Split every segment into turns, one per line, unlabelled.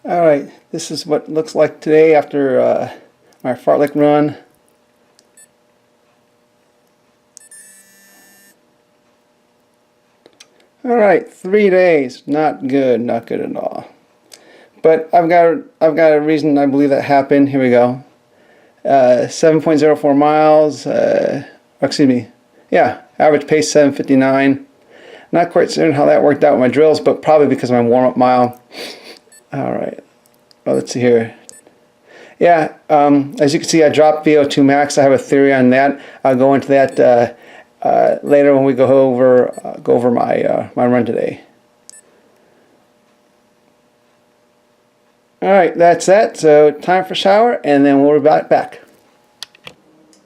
Alright, this is what it looks like today after my Fartlek run. Alright, 3 days. Not good at all. But I've got a reason I believe that happened. Here we go. 7.04 miles, excuse me, yeah, average pace 7:59. Not quite certain how that worked out with my drills, but probably because of my warm-up mile. Alright, well, let's see here. Yeah, as you can see, I dropped VO2 max. I have a theory on that. I'll go into that later when we go over my my run today. Alright, that's that. So time for shower, and then we'll be back.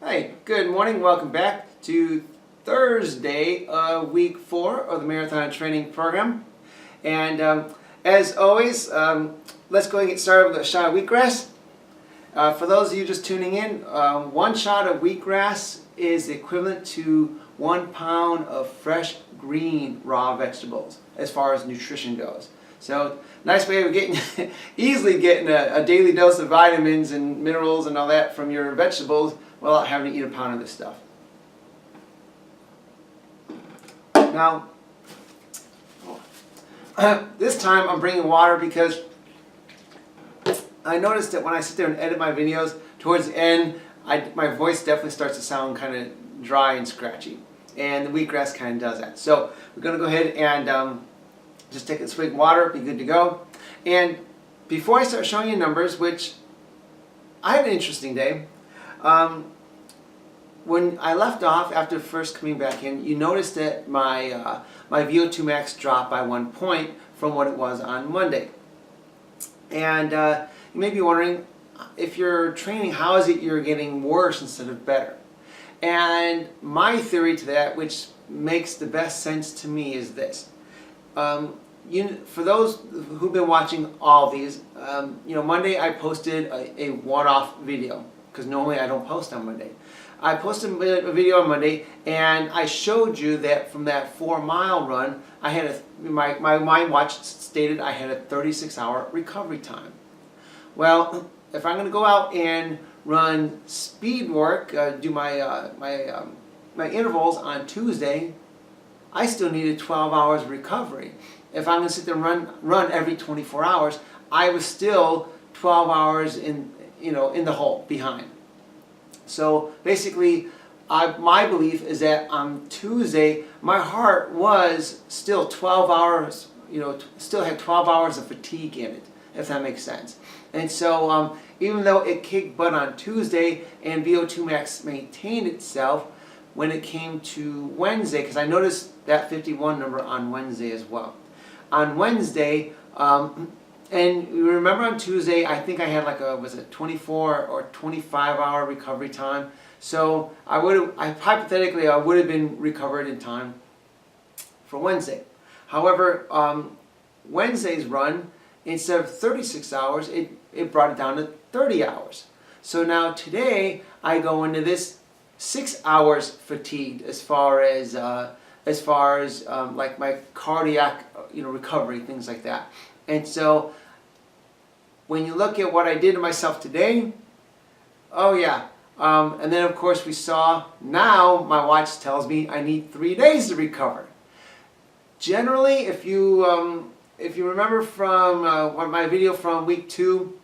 Hi, good morning. Welcome back to Thursday of week 4 of the Marathon Training Program. And as always, let's go and get started with a shot of wheatgrass. For those of you just tuning in, 1 shot of wheatgrass is equivalent to 1 pound of fresh green raw vegetables as far as nutrition goes. So nice way of getting easily getting a daily dose of vitamins and minerals and all that from your vegetables without having to eat a pound of this stuff. Now, this time I'm bringing water because I noticed that when I sit there and edit my videos, towards the end, my voice definitely starts to sound kind of dry and scratchy. And the wheatgrass kind of does that. So we're going to go ahead and just take a swig of water, be good to go. And before I start showing you numbers, which I had an interesting day, when I left off after first coming back in, you noticed that my VO2 max dropped by 1 point from what it was on Monday. And you may be wondering, if you're training, how is it you're getting worse instead of better? And my theory to that, which makes the best sense to me, is this. For those who've been watching all these, Monday I posted a one-off video, because normally I don't post on Monday. I posted a video on Monday, and I showed you that from that 4-mile run, I had my mind watch stated I had a 36-hour recovery time. Well, if I'm going to go out and run speed work, do my my intervals on Tuesday, I still needed 12 hours of recovery. If I'm going to sit there and run every 24 hours, I was still 12 hours in the hole behind. So basically, my belief is that on Tuesday, my heart was still 12 hours, still had 12 hours of fatigue in it, if that makes sense. And so even though it kicked butt on Tuesday and VO2 max maintained itself, when it came to Wednesday, because I noticed that 51 number on Wednesday as well. On Wednesday, and you remember on Tuesday, I think I had like was it 24 or 25 hour recovery time. So hypothetically, I would have been recovered in time for Wednesday. However, Wednesday's run, instead of 36 hours, it brought it down to 30 hours. So now today, I go into this 6 hours fatigued as far as like my cardiac recovery, things like that. And so when you look at what I did to myself today, oh yeah, and then of course we saw, now my watch tells me I need 3 days to recover. Generally, if you remember from my video from week 2,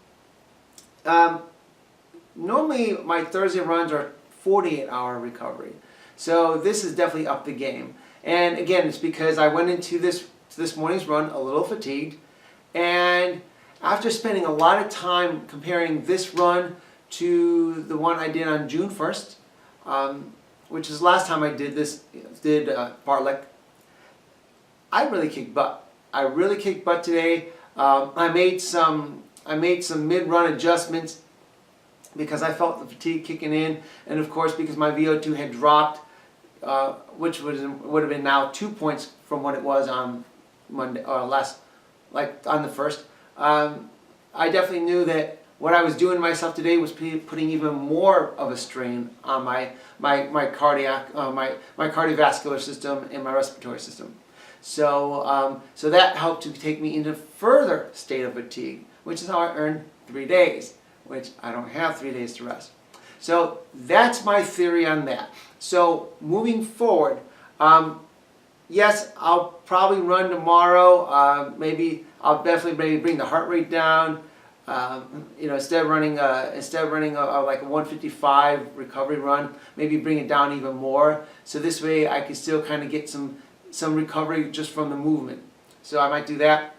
normally my Thursday runs are 48-hour recovery. So this is definitely up the game. And again, it's because I went into this morning's run a little fatigued, and after spending a lot of time comparing this run to the one I did on June 1st, which is the last time I did Fartlek, I really kicked butt. I really kicked butt today. I made some mid-run adjustments because I felt the fatigue kicking in, and of course because my VO2 had dropped, which would have been now 2 points from what it was on Monday or on the 1st. I definitely knew that what I was doing to myself today was putting even more of a strain on my cardiac, my cardiovascular system and my respiratory system. So that helped to take me into further state of fatigue. which is how I earn 3 days, which I don't have 3 days to rest. So that's my theory on that. So moving forward, yes, I'll probably run tomorrow. Maybe I'll definitely bring the heart rate down. Instead of running like a 155 recovery run, maybe bring it down even more. So this way I can still kind of get some recovery just from the movement. So I might do that.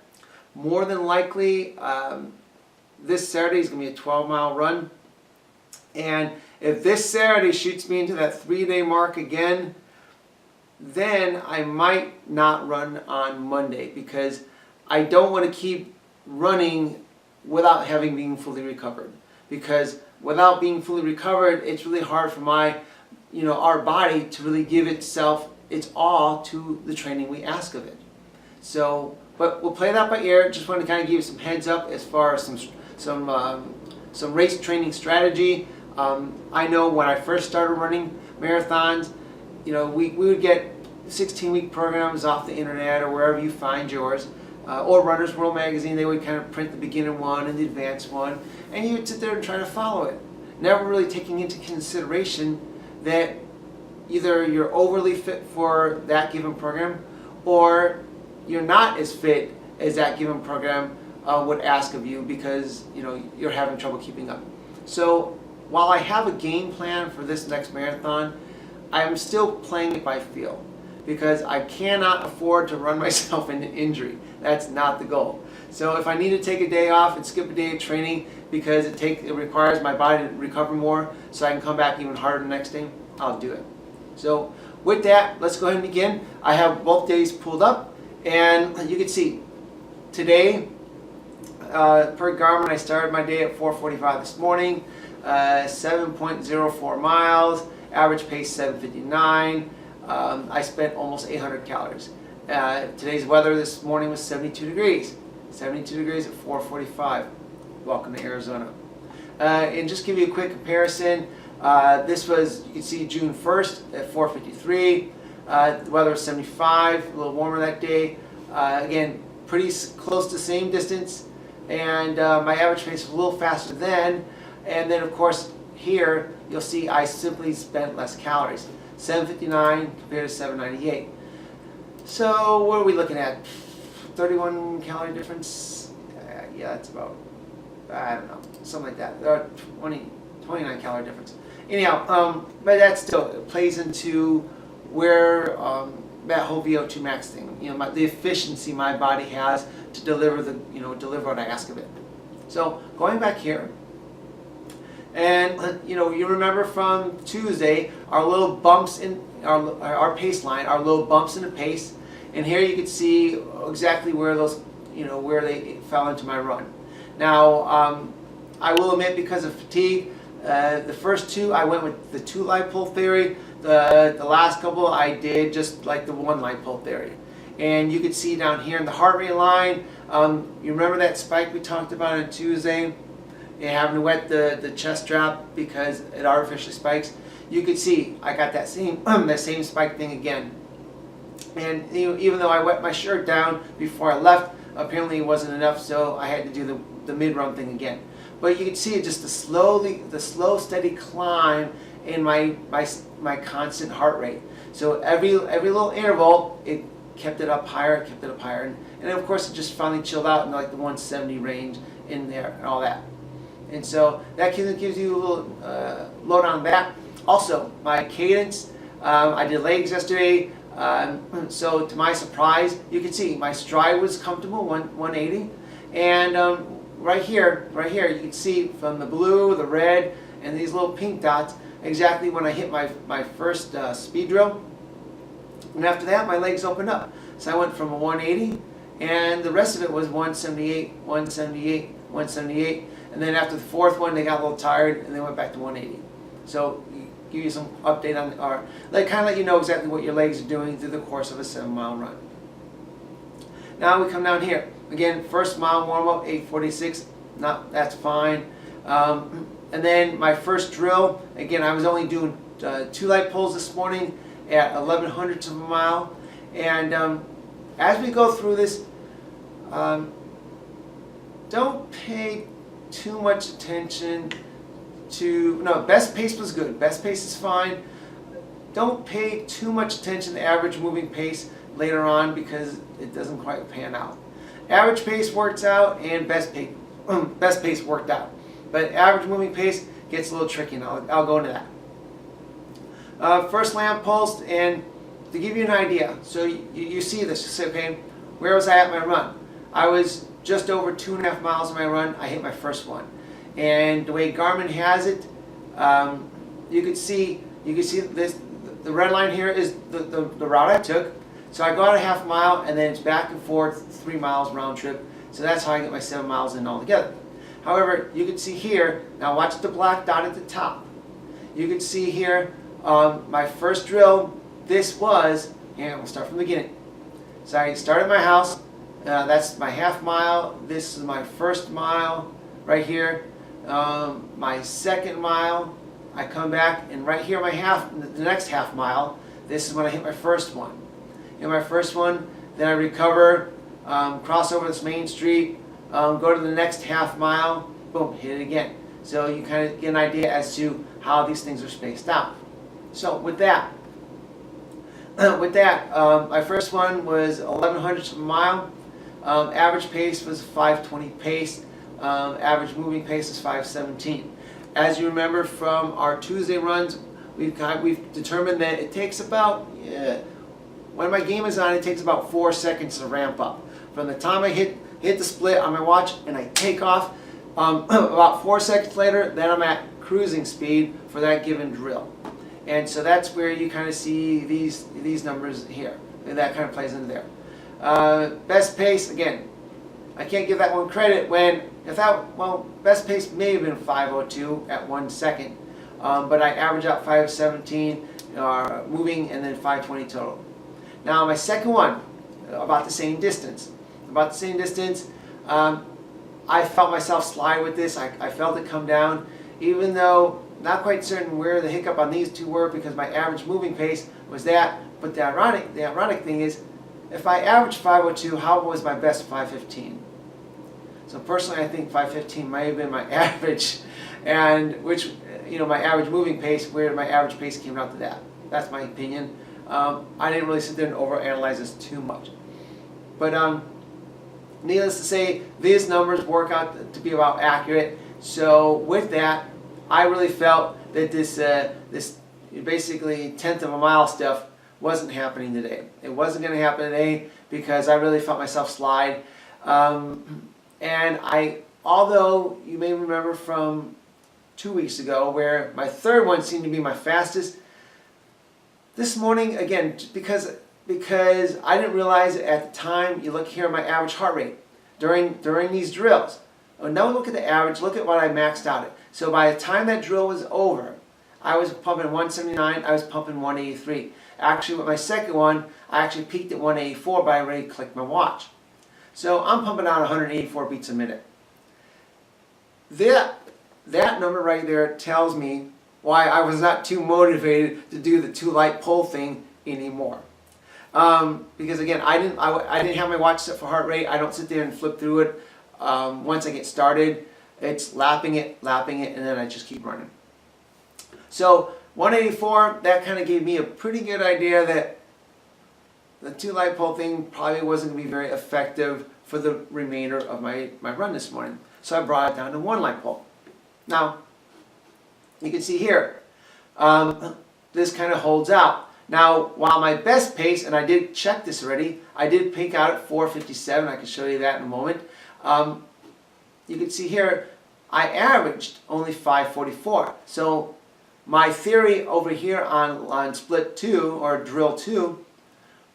More than likely, this Saturday is going to be a 12-mile run. And if this Saturday shoots me into that 3-day mark again, then I might not run on Monday, because I don't want to keep running without having been fully recovered. Because without being fully recovered, it's really hard for our body to really give itself its all to the training we ask of it. So, but we'll play that by ear. Just want to kind of give you some heads up as far as some race training strategy. I know when I first started running marathons, we would get 16-week programs off the internet or wherever you find yours, or Runner's World magazine. They would kind of print the beginner one and the advanced one, and you would sit there and try to follow it, never really taking into consideration that either you're overly fit for that given program, or you're not as fit as that given program would ask of you, because you're having trouble keeping up. So while I have a game plan for this next marathon, I'm still playing it by feel, because I cannot afford to run myself into injury. That's not the goal. So if I need to take a day off and skip a day of training because it requires my body to recover more so I can come back even harder the next day, I'll do it. So with that, let's go ahead and begin. I have both days pulled up, and you can see today, per Garmin, I started my day at 4:45 this morning, 7.04 miles, average pace 7:59. I spent almost 800 calories. Today's weather this morning was 72 degrees. 72 degrees at 4:45. Welcome to Arizona. And just give you a quick comparison, this was, you can see June 1st at 4:53. The weather was 75, a little warmer that day. Again, pretty close to the same distance. And my average pace was a little faster then. And then of course here, you'll see I simply spent less calories. 759 compared to 798. So what are we looking at? 31 calorie difference? Yeah, that's about, I don't know, something like that. 29 calorie difference. Anyhow, but that still plays into where that whole VO2 max thing, the efficiency my body has to deliver deliver what I ask of it. So going back here, and you remember from Tuesday our little bumps in our pace line, our little bumps in the pace, and here you can see exactly where those where they fell into my run. Now I will admit, because of fatigue, the first two I went with the 2 light pull theory. The last couple I did just like the 1 light pull theory. And you can see down here in the heart rate line, you remember that spike we talked about on Tuesday? Having to wet the chest strap because it artificially spikes. You could see I got that same spike thing again. And even though I wet my shirt down before I left, apparently it wasn't enough, so I had to do the mid-run thing again. But you can see just the slow, steady climb in my constant heart rate. So every little interval, it kept it up higher, and of course it just finally chilled out in like the 170 range in there and all that. And so that gives you a little load on that. Also, my cadence, I did legs yesterday, so to my surprise, you can see my stride was comfortable, 180, and right here, you can see from the blue, the red, and these little pink dots, exactly when I hit my first speed drill. And after that, my legs opened up. So I went from a 180, and the rest of it was 178, 178, 178. And then after the fourth one, they got a little tired, and they went back to 180. So give you some update on, or kind of let you know exactly what your legs are doing through the course of a 7-mile run. Now we come down here. Again, first mile warm-up, 8:46. That's fine. And then my first drill, again, I was only doing 2 light pulls this morning at 11/100ths of a mile. And as we go through this, don't pay too much attention to, no, best pace was good. Best pace is fine. Don't pay too much attention to average moving pace later on because it doesn't quite pan out. Average pace works out and best pace worked out. But average moving pace gets a little tricky, and I'll go into that. First lamp pulse, and to give you an idea, so you see this, you say, okay, where was I at my run? I was just over 2.5 miles of my run. I hit my first one. And the way Garmin has it, you can see this, the red line here is the route I took. So I go out a half mile and then it's back and forth 3 miles round trip. So that's how I get my 7 miles in altogether. However, you can see here, now watch the black dot at the top. You can see here, my first drill, this was, and we'll start from the beginning. So I started my house, that's my half mile, this is my first mile right here. My second mile, I come back, and right here the next half mile, this is when I hit my first one. In my first one, then I recover, cross over this main street, go to the next half mile, boom, hit it again. So you kind of get an idea as to how these things are spaced out. So with that, my first one was 1100ths of a mile. Average pace was 5:20 pace. Average moving pace is 5:17. As you remember from our Tuesday runs, we've determined that it takes about, when my game is on, it takes about 4 seconds to ramp up. From the time I hit the split on my watch and I take off, about 4 seconds later, then I'm at cruising speed for that given drill. And so that's where you kind of see these numbers here. And that kind of plays into there. Best pace, again, I can't give that one credit when, best pace may have been 5:02 at 1 second. But I average out 5:17 moving and then 5:20 total. Now my second one, about the same distance. I felt myself slide with this. I felt it come down, even though not quite certain where the hiccup on these two were because my average moving pace was that. But the ironic thing is, if I averaged 5:02, how was my best 5:15? So personally, I think 5:15 might have been my average, and which, my average moving pace, where my average pace came out to that. That's my opinion. I didn't really sit there and overanalyze this too much. But needless to say, these numbers work out to be about accurate. So with that, I really felt that this basically 1/10 of a mile stuff wasn't happening today. It wasn't going to happen today because I really felt myself slide. And although you may remember from 2 weeks ago where my third one seemed to be my fastest, this morning, again, because I didn't realize it at the time, you look here at my average heart rate during these drills. Now look at the average, look at what I maxed out at. So by the time that drill was over, I was pumping 179, I was pumping 183. Actually, with my second one, I actually peaked at 184, but I already clicked my watch. So I'm pumping out 184 beats a minute. That number right there tells me why I was not too motivated to do the 2 light pull thing anymore. Because again, I didn't have my watch set for heart rate. I don't sit there and flip through it. Once I get started, it's lapping it, and then I just keep running. So 184, that kind of gave me a pretty good idea that the 2 light pull thing probably wasn't going to be very effective for the remainder of my run this morning. So I brought it down to 1 light pull. Now, you can see here, this kind of holds out. Now, while my best pace, and I did check this already, I did peak out at 4:57. I can show you that in a moment. You can see here, I averaged only 5:44. So my theory over here on split 2 or drill 2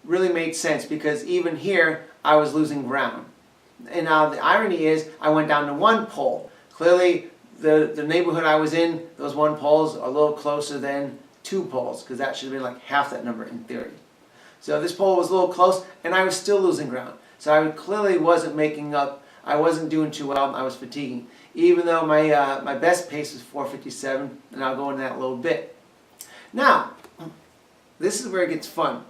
really made sense because even here I was losing ground. And now the irony is I went down to 1 pull. Clearly the neighborhood I was in, those 1 pulls are a little closer than 2 pulls because that should have been like half that number in theory. So this pull was a little close and I was still losing ground. So I clearly wasn't making up, I wasn't doing too well, I was fatiguing. Even though my best pace was 4:57, and I'll go into that a little bit. Now, this is where it gets fun.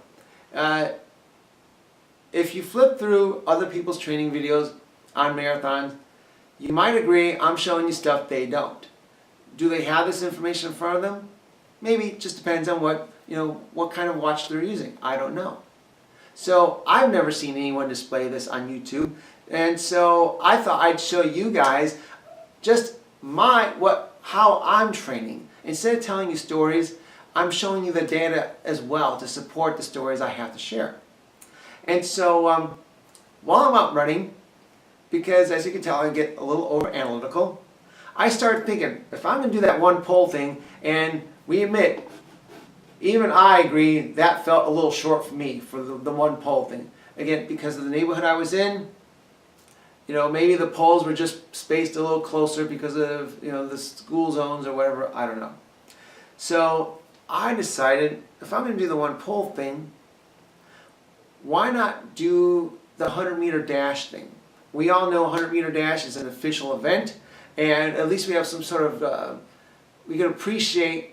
If you flip through other people's training videos on marathons, You might agree I'm showing you stuff they don't. Do they have this information in front of them? Maybe. It just depends on what kind of watch they're using. I don't know. So I've never seen anyone display this on YouTube, and so I thought I'd show you guys just how I'm training. Instead of telling you stories, I'm showing you the data as well to support the stories I have to share. And so while I'm out running, because as you can tell I get a little over analytical, I started thinking, if I'm going to do that one pole thing, and we admit, even I agree that felt a little short for me for the one pole thing. Again, because of the neighborhood I was in, maybe the poles were just spaced a little closer because of, the school zones or whatever, I don't know. So I decided, if I'm going to do the one pole thing, why not do the 100-meter dash thing? We all know 100-meter dash is an official event, and at least we have some sort of, we can appreciate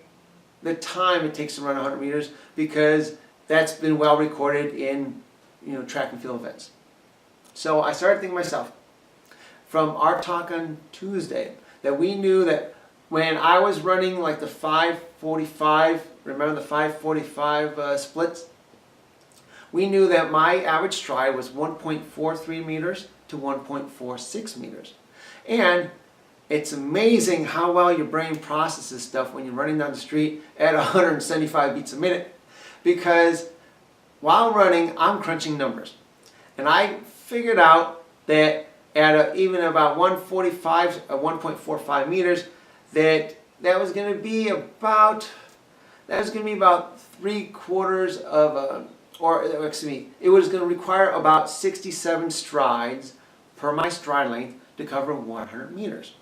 the time it takes to run 100 meters because that's been well recorded in track and field events. So I started thinking to myself, from our talk on Tuesday, that we knew that when I was running like the 5:45, remember the 5:45 splits? We knew that my average stride was 1.43 meters to 1.46 meters. And it's amazing how well your brain processes stuff when you're running down the street at 175 beats a minute. Because while running, I'm crunching numbers. And I figured out that at even about 1.45 meters, that was going to be about 3/4 of it was going to require about 67 strides per my stride length to cover 100 meters.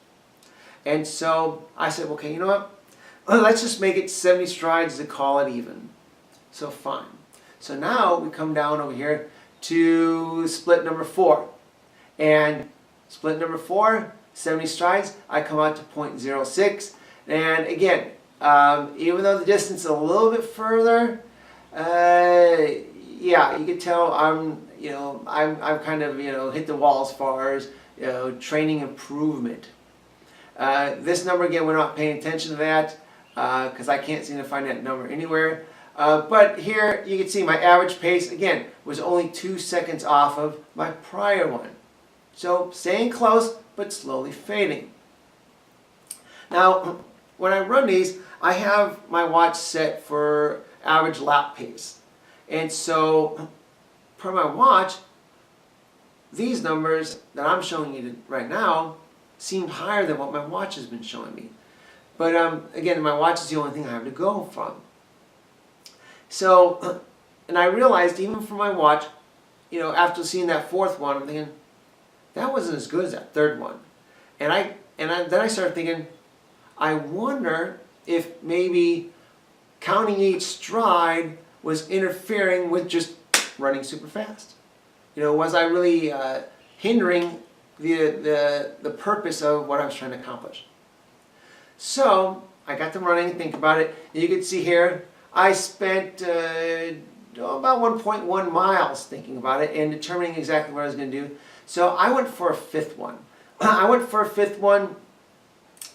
And so I said, okay, you know what? Let's just make it 70 strides to call it even. So fine. So now we come down over here to split number 4. And split number 4, 70 strides, I come out to 0.06. And again, even though the distance is a little bit further, yeah, you can tell I'm kind of, hit the wall as far as, training improvement. This number, again, we're not paying attention to that because I can't seem to find that number anywhere. But here you can see my average pace, again, was only 2 seconds off of my prior one. So staying close, but slowly fading. Now, when I run these, I have my watch set for average lap pace. And so, per my watch, these numbers that I'm showing you right now seem higher than what my watch has been showing me. But again, my watch is the only thing I have to go from. So, and I realized even for my watch, after seeing that 4th one, I'm thinking, that wasn't as good as that 3rd one. And then I started thinking, I wonder if maybe counting each stride was interfering with just running super fast. Was I really hindering the purpose of what I was trying to accomplish? So I got them running, think about it. You can see here, I spent about 1.1 miles thinking about it and determining exactly what I was going to do. So I went for a 5th one. I went for a 5th one,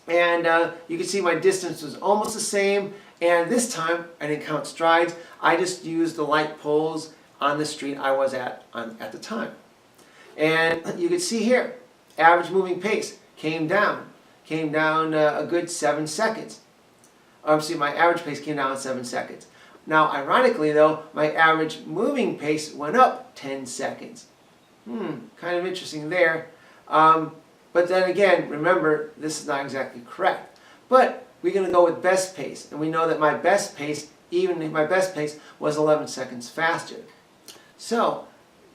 and you can see my distance was almost the same. And this time, I didn't count strides. I just used the light poles on the street I was at the time. And you can see here, average moving pace came down a good 7 seconds. My average pace came down 7 seconds. Now, ironically though, my average moving pace went up 10 seconds. Kind of interesting there. But then again, remember, this is not exactly correct. But we're going to go with best pace. And we know that my best pace, even if my best pace, was 11 seconds faster. So,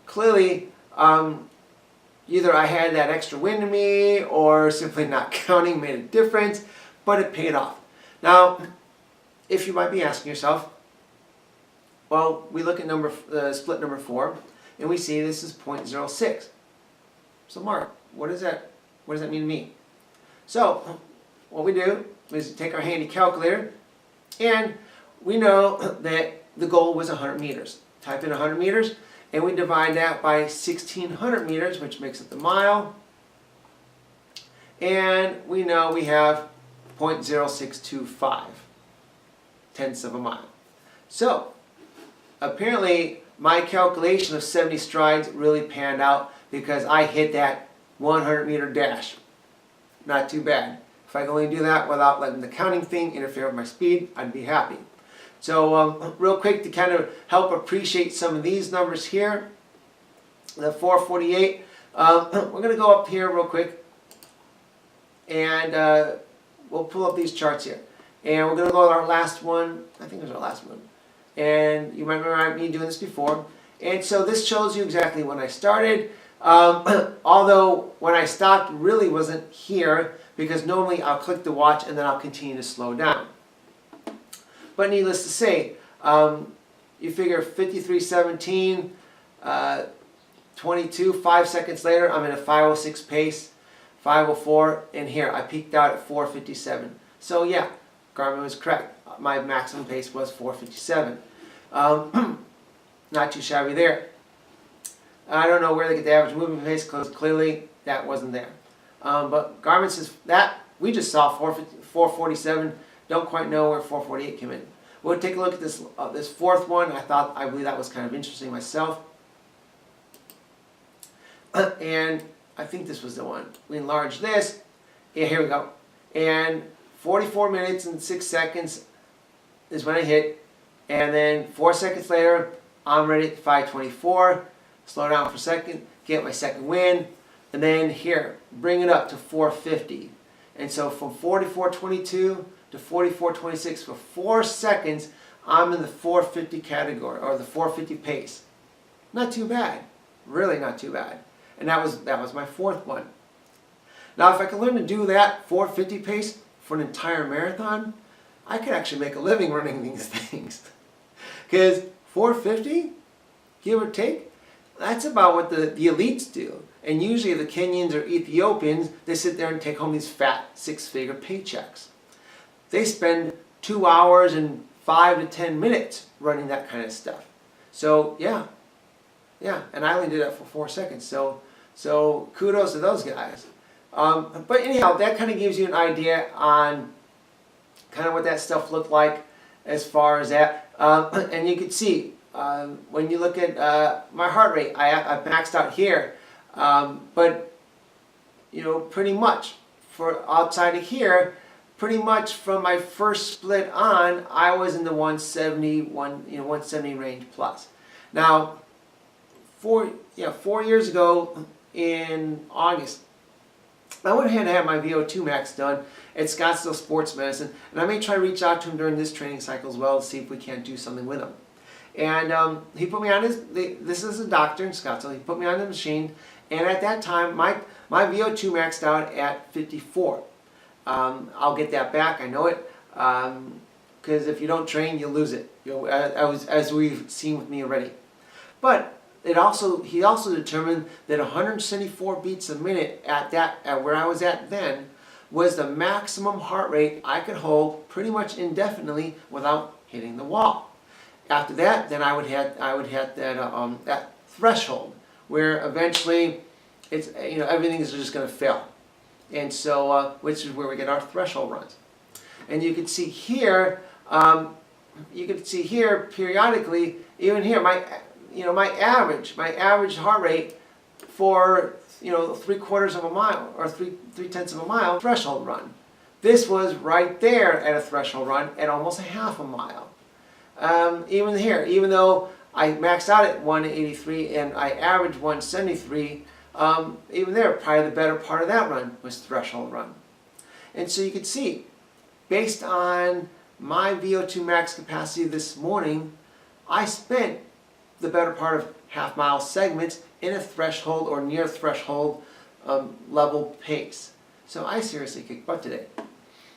clearly, either I had that extra wind in me or simply not counting made a difference, but it paid off. Now, if you might be asking yourself, well, we look at split number 4, and we see this is 0.06. So Mark, what does that mean to me? So, what we do is take our handy calculator, and we know that the goal was 100 meters. Type in 100 meters, and we divide that by 1,600 meters, which makes it the mile. and we know we have 0.0625 tenths of a mile. So apparently my calculation of 70 strides really panned out because I hit that 100-meter dash. Not too bad. If I could only do that without letting the counting thing interfere with my speed, I'd be happy. So real quick to kind of help appreciate some of these numbers here, the 448, we're going to go up here real quick and we'll pull up these charts here. And we're going to go to our last one, I think it was our last one. And you might remember me doing this before. And so this shows you exactly when I started. Although when I stopped really wasn't here because normally I'll click the watch and then I'll continue to slow down. But needless to say, you figure 53:17, 22, 5 seconds later I'm at a 5:06 pace, 5:04, and here I peaked out at 4:57. So yeah, Garmin was correct. My maximum pace was 4:57. Not too shabby there. I don't know where they get the average movement pace because clearly that wasn't there. But Garmin says that we just saw 4:47. Don't quite know where 4:48 came in. We'll take a look at this this fourth one. I believe that was kind of interesting myself. And I think this was the one. We enlarge this. Yeah, here we go. And 44 minutes and 6 seconds is when I hit. And then 4 seconds later, I'm ready at 5:24. Slow down for a second, get my second win. And then here, bring it up to 4:50. And so from 44:22 to 44:26 for 4 seconds, I'm in the 4:50 category, or the 4:50 pace. Not too bad. Really not too bad. And that was my fourth one. Now if I could learn to do that 4:50 pace for an entire marathon, I could actually make a living running these things. Because 4:50, give or take, that's about what the elites do. And usually the Kenyans or Ethiopians, they sit there and take home these fat 6-figure paychecks. They spend 2 hours and 5 to 10 minutes running that kind of stuff. So yeah, and I only did that for 4 seconds. So kudos to those guys. But anyhow, that kind of gives you an idea on kind of what that stuff looked like as far as that. And you can see when you look at my heart rate, I maxed out here. But you know, pretty much for outside of here, pretty much from my first split on, I was in the 170 range plus. Now, 4 years ago in August, I went ahead and had my VO2 max done at Scottsdale Sports Medicine, and I may try to reach out to him during this training cycle as well to see if we can't do something with him. And he put me on this is a doctor in Scottsdale, he put me on the machine, and at that time, my VO2 maxed out at 54. I'll get that back, I know it, because if you don't train, you lose it, as we've seen with me already. But he also determined that 174 beats a minute at where I was at then was the maximum heart rate I could hold pretty much indefinitely without hitting the wall. After that, then I would hit that threshold where eventually everything is just going to fail, and so which is where we get our threshold runs. And you can see here, periodically, even here, my average heart rate for 3/4 of a mile or 3/10 of a mile threshold run. This was right there at a threshold run at almost a half a mile. Even here, even though I maxed out at 183 and I averaged 173, even there, probably the better part of that run was threshold run. And so you can see, based on my VO2 max capacity this morning, I spent the better part of half-mile segments in a threshold or near threshold level pace. So I seriously kicked butt today.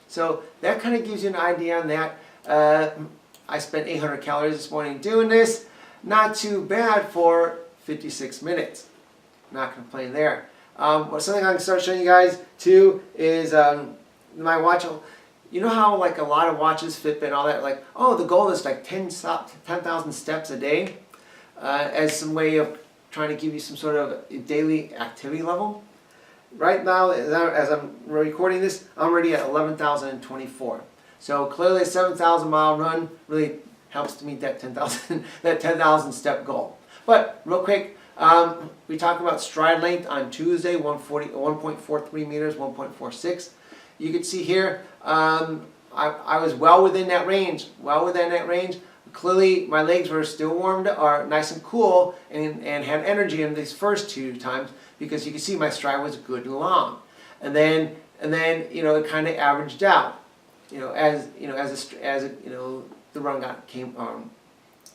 So that kind of gives you an idea on that. I spent 800 calories this morning doing this. Not too bad for 56 minutes. Not complain there. Something I can start showing you guys too is my watch. You know how like a lot of watches, Fitbit and all that, like, oh, the goal is like 10,000 steps a day as some way of trying to give you some sort of daily activity level. right now, as I'm recording this, I'm already at 11,024. So clearly a 7,000 mile run really helps to meet that 10,000 that 10,000 step goal. But real quick, we talked about stride length on Tuesday, 1.43 meters, 1.46. You can see here, I was well within that range, Clearly, my legs were still warmed, are nice and cool, and had energy in these first two times, because you can see my stride was good and long, and then it kind of averaged out, as the run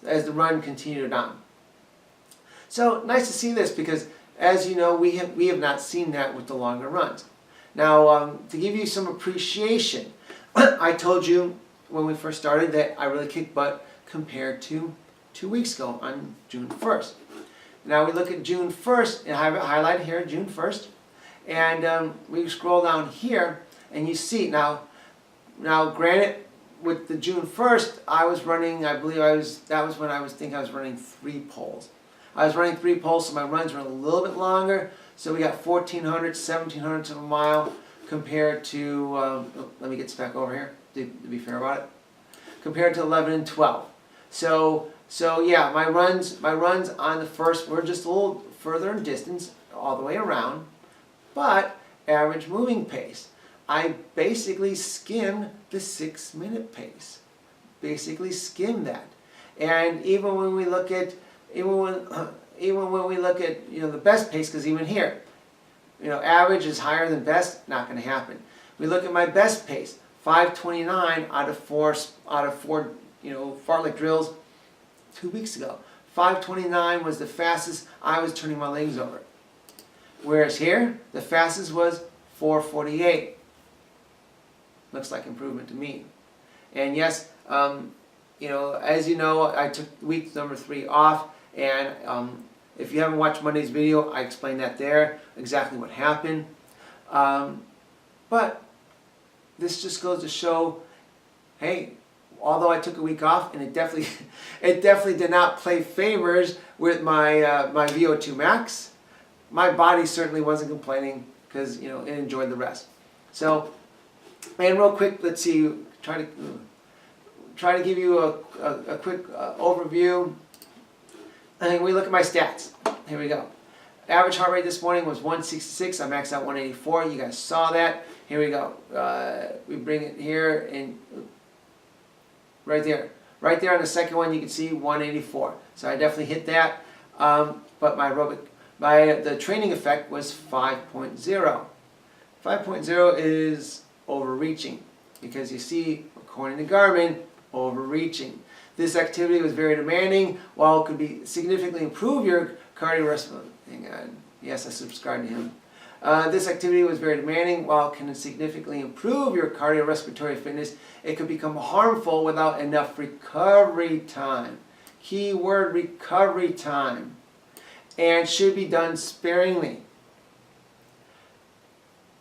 as the run continued on. So nice to see this, because as you know, we have not seen that with the longer runs. Now, to give you some appreciation, I told you when we first started that I really kicked butt compared to 2 weeks ago on June 1st. Now we look at June 1st, and I have it highlighted here, June 1st, and we scroll down here, and you see, now granted, with the June 1st, I was running, that was when I was running 3 poles. I was running 3 poles, so my runs were a little bit longer, so we got 1,400, 1,700 of a mile compared to, let me get this back over here, to be fair about it, compared to 11 and 12. So yeah, my runs on the first were just a little further in distance all the way around, but average moving pace, I basically skimmed the 6-minute pace. Basically skimmed that. And even when we look at the best pace, because even here, average is higher than best, not going to happen. We look at my best pace, 5:29 out of four Fartlek drills 2 weeks ago. 5:29 was the fastest I was turning my legs over. Whereas here, the fastest was 4:48. Looks like improvement to me. And yes, as you know, I took week number 3 off, and if you haven't watched Monday's video, I explained that there, exactly what happened. But this just goes to show, hey, although I took a week off, and it definitely did not play favors with my my VO2 max, my body certainly wasn't complaining, because it enjoyed the rest. So, and real quick, let's see, try to give you a quick overview. And we look at my stats. Here we go. Average heart rate this morning was 166. I maxed out 184. You guys saw that. Here we go. We bring it here, and right there on the second one, you can see 184. So I definitely hit that. But the training effect was 5.0. 5.0 is overreaching, because you see, according to Garmin, overreaching. This activity was very demanding. While it could be significantly improve your cardiorespiratory, hang on, yes, I subscribe to him. This activity was very demanding. While it can significantly improve your cardiorespiratory fitness, it could become harmful without enough recovery time. Key word, recovery time. And should be done sparingly.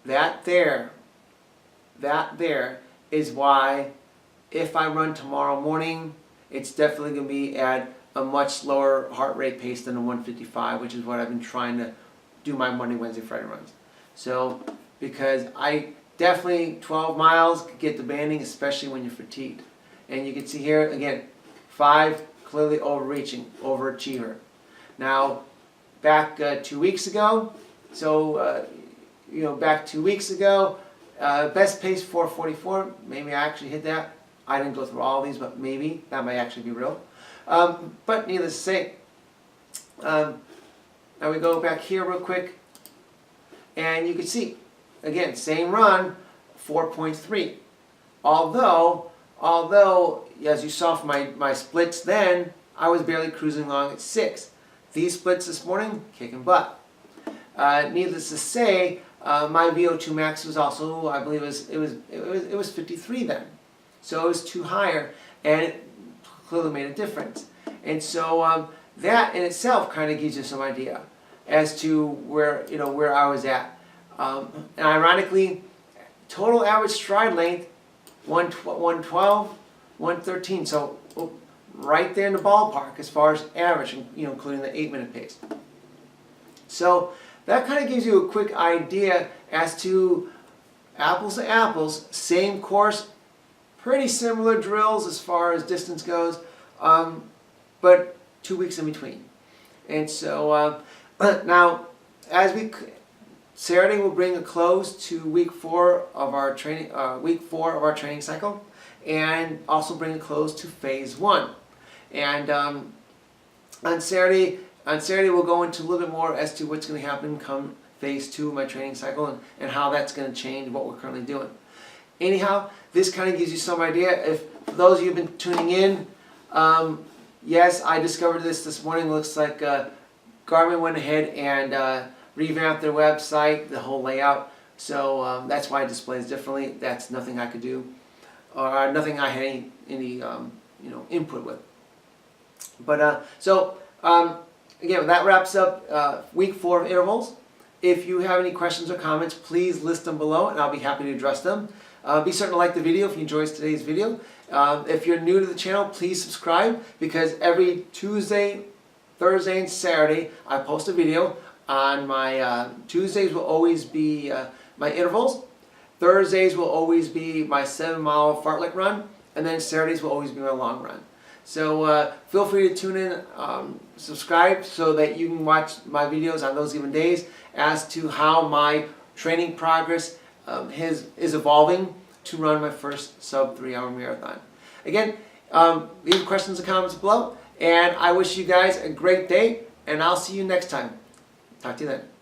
That there is why, if I run tomorrow morning, it's definitely going to be at a much slower heart rate pace than a 155, which is what I've been trying to do my Monday, Wednesday, Friday runs. So, because I definitely, 12 miles could get demanding, especially when you're fatigued. And you can see here, again, 5, clearly overreaching, overachiever. Now, back 2 weeks ago, back 2 weeks ago, best pace 4:44, maybe I actually hit that. I didn't go through all these, but maybe that might actually be real. But needless to say, now we go back here real quick, and you can see, again, same run, 4.3. Although, as you saw from my splits then, I was barely cruising along at 6. These splits this morning, kicking butt. Needless to say, my VO2 max was also, I believe it was 53 then. So it was 2 higher, and it clearly made a difference. And so that in itself kind of gives you some idea as to where I was at. And ironically, total average stride length 112, 113. So right there in the ballpark as far as average, including the 8-minute pace. So that kind of gives you a quick idea as to apples to apples, same course, pretty similar drills as far as distance goes, but 2 weeks in between. And so now, Saturday will bring a close to week 4 of our training cycle, and also bring a close to phase 1. And on Saturday we'll go into a little bit more as to what's going to happen come phase 2 of my training cycle, and how that's going to change what we're currently doing. Anyhow, this kind of gives you some idea. If for those of you who've been tuning in, yes, I discovered this morning. Looks like Garmin went ahead and revamped their website, the whole layout. So that's why it displays differently. That's nothing I could do, or nothing I had any input with. But again, that wraps up week 4 of intervals. If you have any questions or comments, please list them below, and I'll be happy to address them. Be certain to like the video if you enjoyed today's video. If you're new to the channel, please subscribe, because every Tuesday, Thursday, and Saturday I post a video. On my Tuesdays will always be my intervals. Thursdays will always be my 7-mile fartlek run, and then Saturdays will always be my long run. So feel free to tune in, subscribe, so that you can watch my videos on those given days as to how my training progress is evolving to run my first sub 3-hour marathon. Again, leave questions and comments below, and I wish you guys a great day, and I'll see you next time. Talk to you then.